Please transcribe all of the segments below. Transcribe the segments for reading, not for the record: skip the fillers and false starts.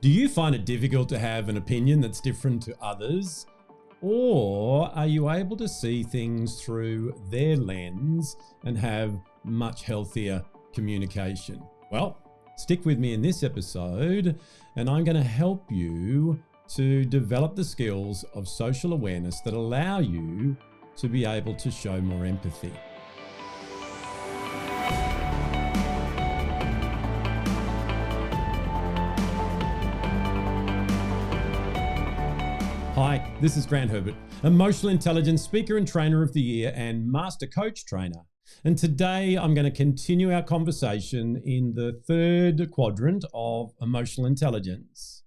Do you find it difficult to have an opinion that's different to others? Or are you able to see things through their lens and have much healthier communication? Well, stick with me in this episode and I'm going to help you to develop the skills of social awareness that allow you to be able to show more empathy. Hi, this is Grant Herbert, Emotional Intelligence Speaker and Trainer of the Year and Master Coach Trainer. And today I'm going to continue our conversation in the third quadrant of emotional intelligence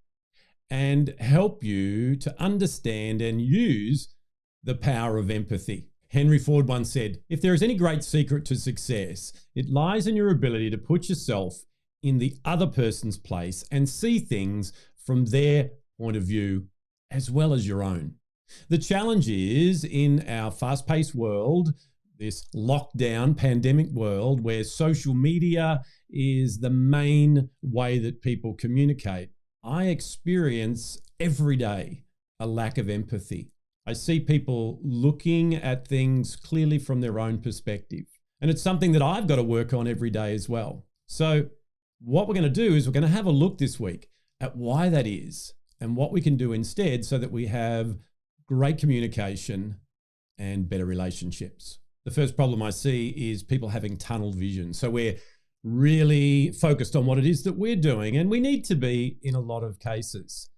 and help you to understand and use the power of empathy. Henry Ford once said, "If there is any great secret to success, it lies in your ability to put yourself in the other person's place and see things from their point of view as well as your own." The challenge is in our fast-paced world, this lockdown pandemic world where social media is the main way that people communicate, I experience every day a lack of empathy. I see people looking at things clearly from their own perspective. And it's something that I've got to work on every day as well. So what we're going to do is we're going to have a look this week at why that is and what we can do instead so that we have great communication and better relationships. The first problem I see is people having tunnel vision. So we're really focused on what it is that we're doing, and we need to be in a lot of cases.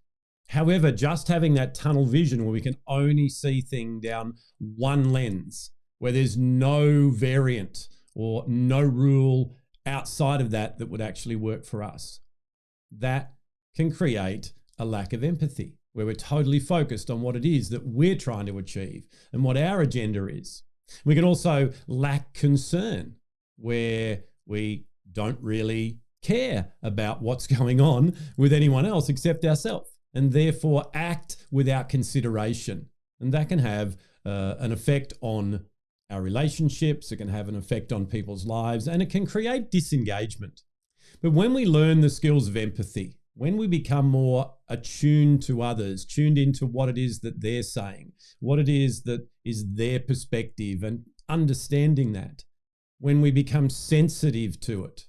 However, just having that tunnel vision where we can only see things down one lens, where there's no variant or no rule outside of that that would actually work for us, that can create a lack of empathy, where we're totally focused on what it is that we're trying to achieve and what our agenda is. We can also lack concern, where we don't really care about what's going on with anyone else except ourselves, and therefore act without consideration. And that can have an effect on our relationships, it can have an effect on people's lives, and it can create disengagement. But when we learn the skills of empathy, when we become more attuned to others, tuned into what it is that they're saying, what it is that is their perspective, and understanding that, when we become sensitive to it,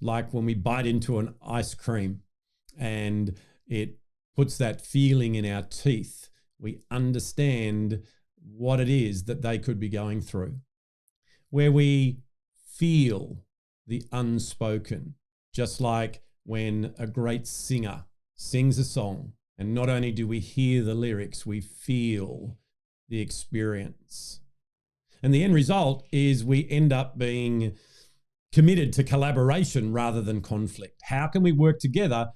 like when we bite into an ice cream and it puts that feeling in our teeth, we understand what it is that they could be going through, where we feel the unspoken, just like when a great singer sings a song, and not only do we hear the lyrics, we feel the experience. And the end result is we end up being committed to collaboration rather than conflict. How can we work together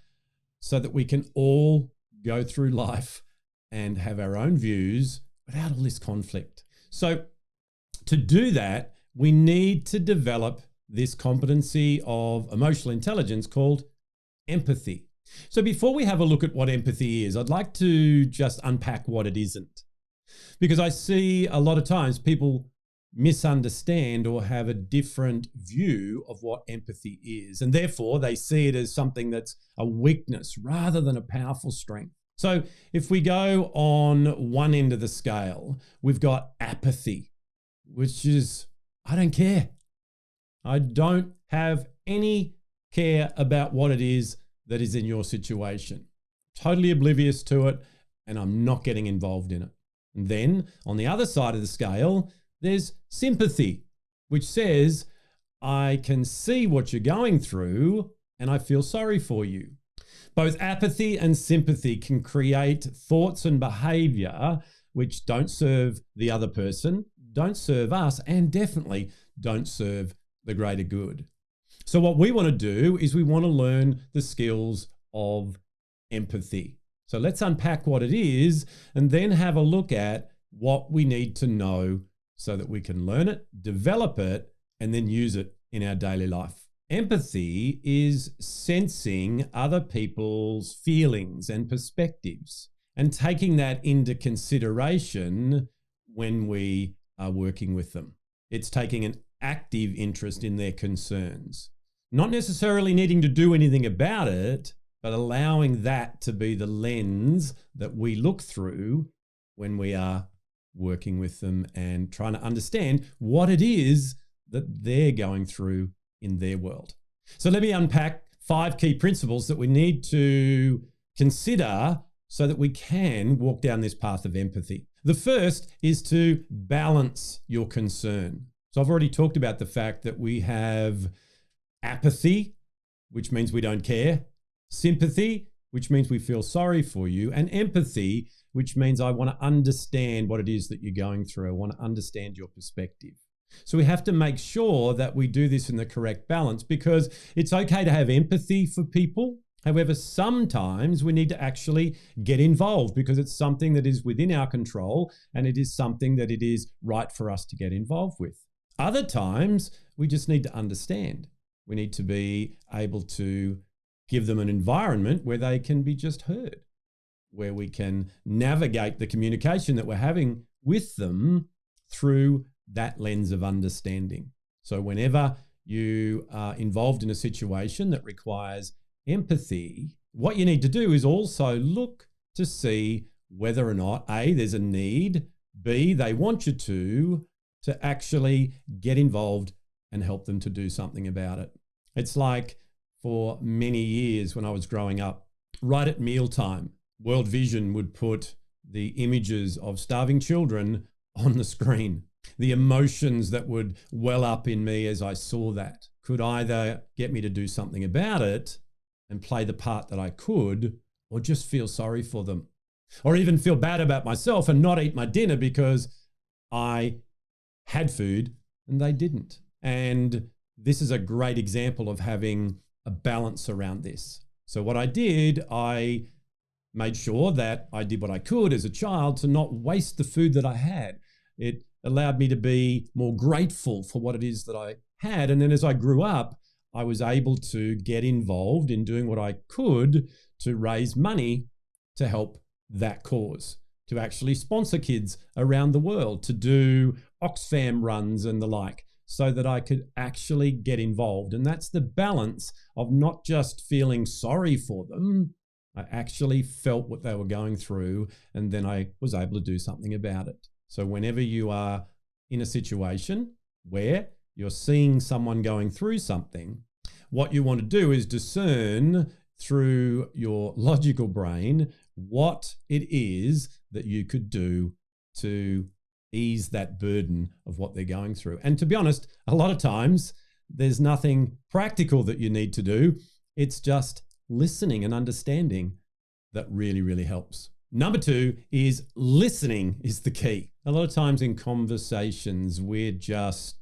so that we can all go through life and have our own views without all this conflict? So to do that, we need to develop this competency of emotional intelligence called empathy. So before we have a look at what empathy is, I'd like to just unpack what it isn't, because I see a lot of times people misunderstand or have a different view of what empathy is, and therefore they see it as something that's a weakness rather than a powerful strength. So if we go on one end of the scale, we've got apathy, which is, I don't care. I don't have any care about what it is that is in your situation. Totally oblivious to it, and I'm not getting involved in it. And then on the other side of the scale, there's sympathy, which says, I can see what you're going through and I feel sorry for you. Both apathy and sympathy can create thoughts and behavior which don't serve the other person, don't serve us, and definitely don't serve the greater good. So what we want to do is we want to learn the skills of empathy. So let's unpack what it is and then have a look at what we need to know so that we can learn it, develop it, and then use it in our daily life. Empathy is sensing other people's feelings and perspectives and taking that into consideration when we are working with them. It's taking an active interest in their concerns, not necessarily needing to do anything about it, but allowing that to be the lens that we look through when we are working with them and trying to understand what it is that they're going through in their world. So let me unpack 5 key principles that we need to consider so that we can walk down this path of empathy. The first is to balance your concern. So I've already talked about the fact that we have apathy, which means we don't care, sympathy, which means we feel sorry for you, and empathy, which means I want to understand what it is that you're going through. I want to understand your perspective. So we have to make sure that we do this in the correct balance, because it's okay to have empathy for people. However, sometimes we need to actually get involved because it's something that is within our control and it is something that it is right for us to get involved with. Other times, we just need to understand. We need to be able to give them an environment where they can be just heard, where we can navigate the communication that we're having with them through that lens of understanding. So whenever you are involved in a situation that requires empathy, what you need to do is also look to see whether or not, A, there's a need, B, they want you to actually get involved and help them to do something about it. It's like for many years when I was growing up, right at mealtime, World Vision would put the images of starving children on the screen. The emotions that would well up in me as I saw that could either get me to do something about it and play the part that I could, or just feel sorry for them, or even feel bad about myself and not eat my dinner because I had food and they didn't. And this is a great example of having a balance around this. So what I did, I made sure that I did what I could as a child to not waste the food that I had. It allowed me to be more grateful for what it is that I had. And then as I grew up, I was able to get involved in doing what I could to raise money to help that cause, to actually sponsor kids around the world, to do Oxfam runs and the like, so that I could actually get involved. And that's the balance of not just feeling sorry for them. I actually felt what they were going through, and then I was able to do something about it. So whenever you are in a situation where you're seeing someone going through something, what you want to do is discern through your logical brain what it is that you could do to ease that burden of what they're going through. And to be honest, a lot of times there's nothing practical that you need to do. It's just listening and understanding that really, really helps. Number 2 is listening is the key. A lot of times in conversations, we're just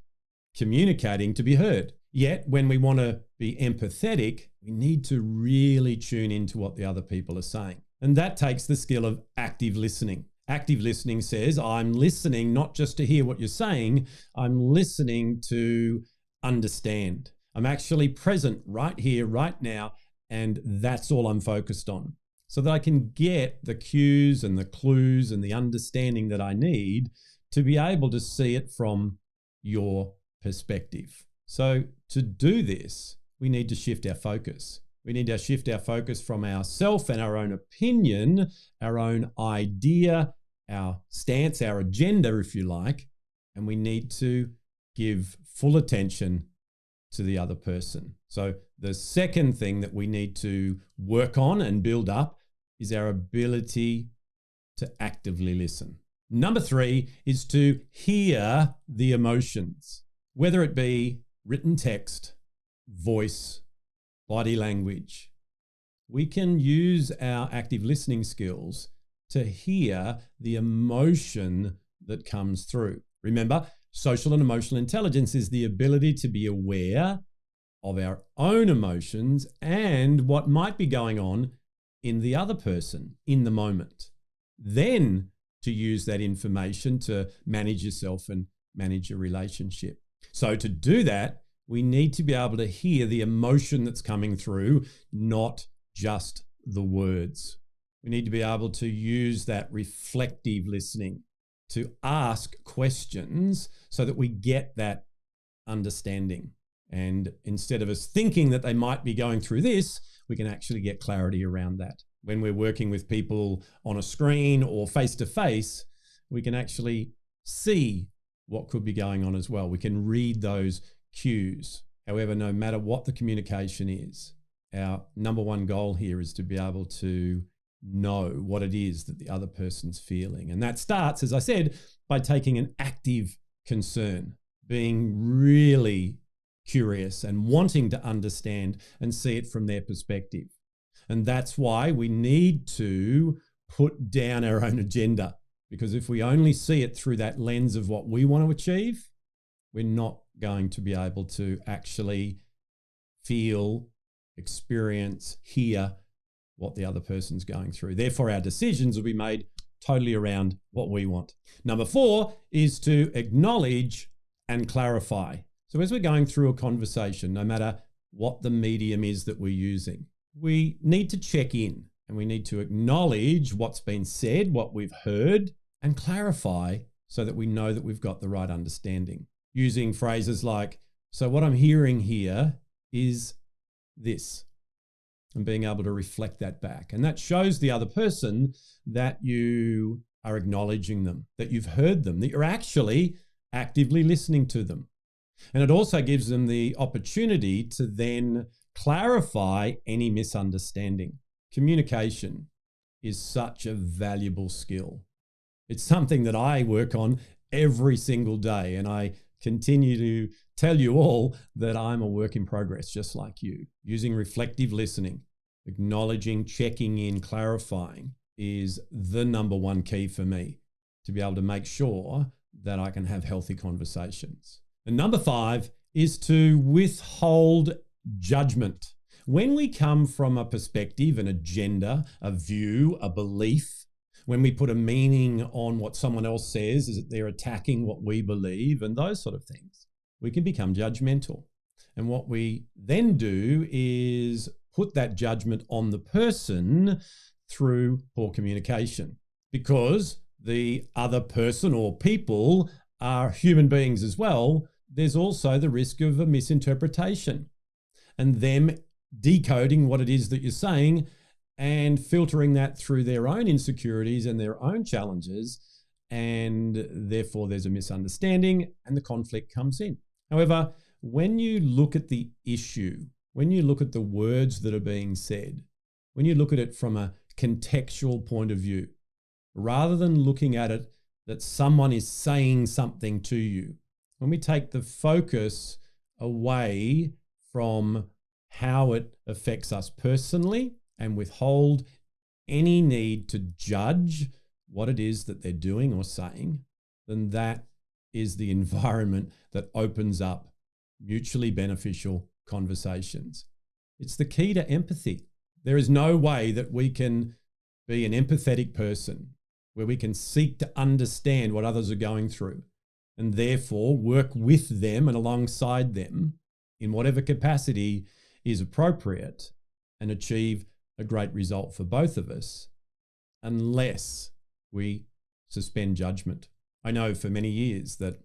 communicating to be heard. Yet when we want to be empathetic, we need to really tune into what the other people are saying. And that takes the skill of active listening. Active listening says, I'm listening not just to hear what you're saying, I'm listening to understand. I'm actually present right here, right now, and that's all I'm focused on, so that I can get the cues and the clues and the understanding that I need to be able to see it from your perspective. So to do this, we need to shift our focus. We need to shift our focus from ourself and our own opinion, our own idea, our stance, our agenda, if you like, and we need to give full attention to the other person. So the second thing that we need to work on and build up is our ability to actively listen. Number 3 is to hear the emotions, whether it be written text, voice, body language. We can use our active listening skills to hear the emotion that comes through. Remember, social and emotional intelligence is the ability to be aware of our own emotions and what might be going on in the other person in the moment. Then to use that information to manage yourself and manage your relationship. So to do that, we need to be able to hear the emotion that's coming through, not just the words. We need to be able to use that reflective listening to ask questions so that we get that understanding. And instead of us thinking that they might be going through this, we can actually get clarity around that. When we're working with people on a screen or face-to-face, we can actually see what could be going on as well. We can read those cues. However, no matter what the communication is, our number one goal here is to be able to know what it is that the other person's feeling. And that starts, as I said, by taking an active concern, being really curious and wanting to understand and see it from their perspective. And that's why we need to put down our own agenda, because if we only see it through that lens of what we want to achieve, we're not going to be able to actually feel, experience, hear what the other person's going through. Therefore, our decisions will be made totally around what we want. Number 4 is to acknowledge and clarify. So as we're going through a conversation, no matter what the medium is that we're using, we need to check in and we need to acknowledge what's been said, what we've heard, and clarify so that we know that we've got the right understanding. Using phrases like, so what I'm hearing here is this, and being able to reflect that back. And that shows the other person that you are acknowledging them, that you've heard them, that you're actually actively listening to them. And it also gives them the opportunity to then clarify any misunderstanding. Communication is such a valuable skill. It's something that I work on every single day, and I continue to tell you all that I'm a work in progress, just like you. Using reflective listening, acknowledging, checking in, clarifying is the number one key for me to be able to make sure that I can have healthy conversations. And number 5 is to withhold judgment. When we come from a perspective, an agenda, a view, a belief, when we put a meaning on what someone else says, is that they're attacking what we believe and those sort of things, we can become judgmental. And what we then do is put that judgment on the person through poor communication, because the other person or people are human beings as well. There's also the risk of a misinterpretation and them decoding what it is that you're saying and filtering that through their own insecurities and their own challenges. And therefore there's a misunderstanding and the conflict comes in. However, when you look at the issue, when you look at the words that are being said, when you look at it from a contextual point of view, rather than looking at it that someone is saying something to you, when we take the focus away from how it affects us personally and withhold any need to judge what it is that they're doing or saying, then that is the environment that opens up mutually beneficial conversations. It's the key to empathy. There is no way that we can be an empathetic person where we can seek to understand what others are going through and therefore work with them and alongside them in whatever capacity is appropriate and achieve a great result for both of us, unless we suspend judgment. I know for many years that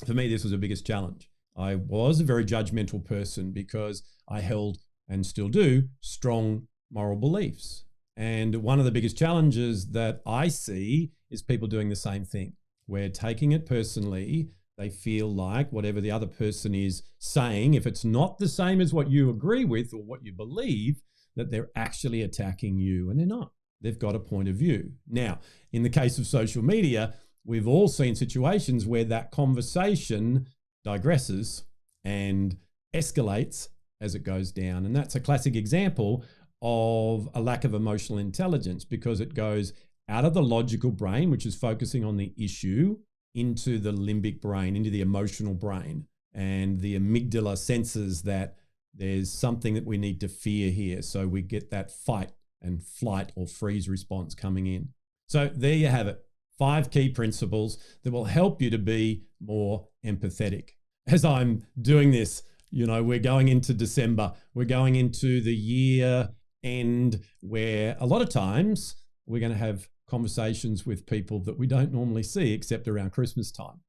for me, this was the biggest challenge. I was a very judgmental person because I held, and still do, strong moral beliefs. And one of the biggest challenges that I see is people doing the same thing. We're taking it personally. They feel like whatever the other person is saying, if it's not the same as what you agree with or what you believe, that they're actually attacking you, and they're not. They've got a point of view. Now, in the case of social media, we've all seen situations where that conversation digresses and escalates as it goes down. And that's a classic example of a lack of emotional intelligence, because it goes out of the logical brain, which is focusing on the issue, into the limbic brain, into the emotional brain. And the amygdala senses that there's something that we need to fear here. So we get that fight and flight or freeze response coming in. So there you have it. 5 key principles that will help you to be more empathetic. As I'm doing this, we're going into December, we're going into the year end, where a lot of times we're going to have conversations with people that we don't normally see except around Christmas time.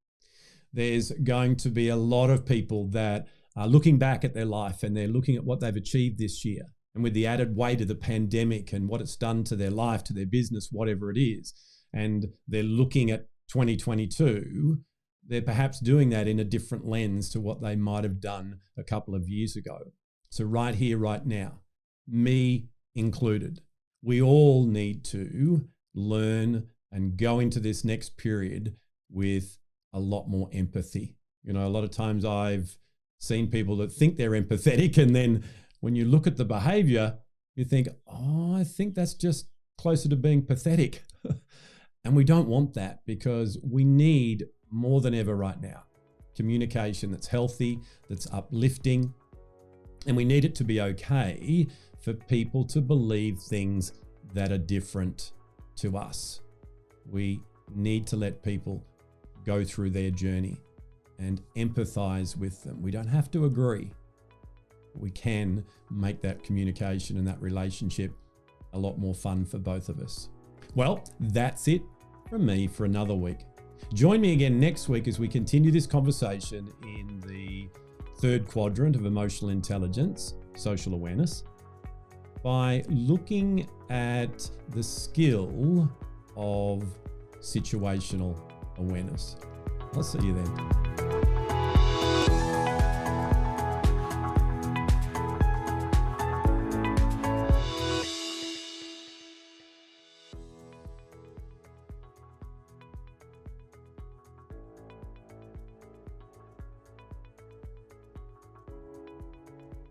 There's going to be a lot of people that are looking back at their life and they're looking at what they've achieved this year. And with the added weight of the pandemic and what it's done to their life, to their business, whatever it is, and they're looking at 2022, they're perhaps doing that in a different lens to what they might have done a couple of years ago. So right here, right now, me included, we all need to learn and go into this next period with a lot more empathy. You know, a lot of times I've seen people that think they're empathetic, and then when you look at the behavior, you think, oh, I think that's just closer to being pathetic. And we don't want that, because we need more than ever right now communication that's healthy, that's uplifting, and we need it to be okay for people to believe things that are different to us. We need to let people go through their journey and empathize with them. We don't have to agree. We can make that communication and that relationship a lot more fun for both of us. Well, that's it from me for another week. Join me again next week as we continue this conversation in the third quadrant of emotional intelligence, social awareness, by looking at the skill of situational awareness. I'll see you then.